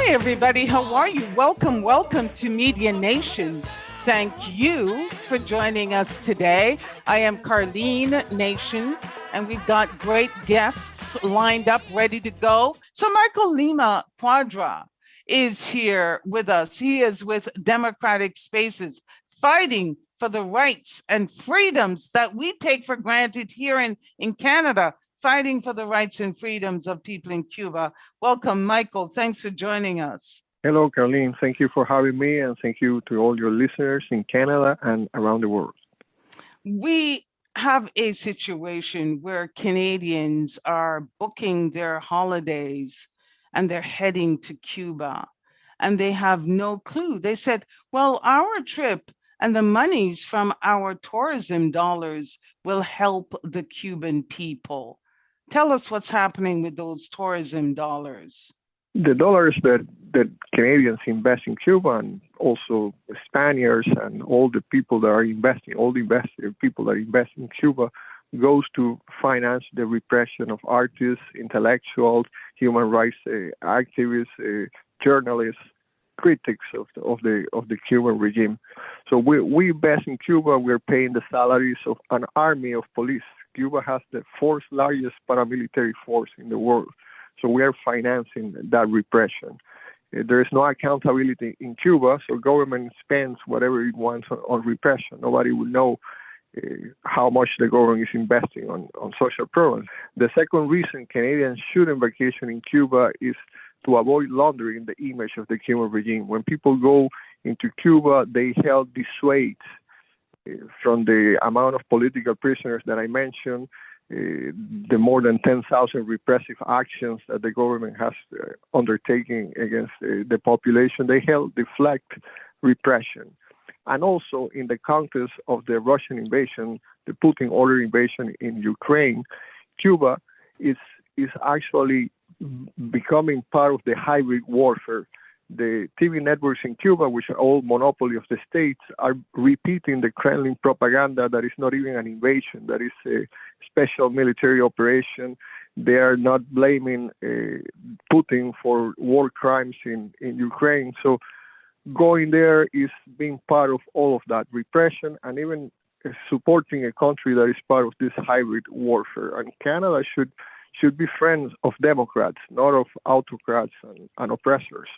everybody. How are you? Welcome to Media Nation. Thank you for joining us today. I am Carlene Nation, and we've got great guests lined up, ready to go. So Michael Lima Quadra is here with us. He is with Democratic Spaces, fighting for the rights and freedoms that we take for granted here in Canada, fighting for the rights and freedoms of people in Cuba. Welcome, Michael. Thanks for joining us. Hello, Caroline. Thank you for having me, and thank you to all your listeners in Canada and around the world. We have a situation where Canadians are booking their holidays and they're heading to Cuba, and they have no clue. They said, well, our trip and the monies from our tourism dollars will help the Cuban people. Tell us what's happening with those tourism dollars. The dollars that Canadians invest in Cuba, and also Spaniards and all the people that are investing, all the people that invest in Cuba, goes to finance the repression of artists, intellectuals, human rights activists, journalists, critics of the Cuban regime. So we invest in Cuba. We're paying the salaries of an army of police. Cuba has the fourth largest paramilitary force in the world. So we are financing that repression. There is no accountability in Cuba, so government spends whatever it wants on repression. Nobody will know how much the government is investing on social programs. The second reason Canadians shouldn't vacation in Cuba is to avoid laundering the image of the Cuban regime. When people go into Cuba, they help dissuade from the amount of political prisoners that I mentioned, the more than 10,000 repressive actions that the government has undertaken against the population. They help deflect repression. And also in the context of the Russian invasion, the Putin order invasion in Ukraine, Cuba is actually becoming part of the hybrid warfare. The TV networks in Cuba, which are all monopoly of the states, are repeating the Kremlin propaganda that is not even an invasion, that is a special military operation. They are not blaming Putin for war crimes in Ukraine. So going there is being part of all of that repression and even supporting a country that is part of this hybrid warfare. And Canada should be friends of democrats, not of autocrats and oppressors.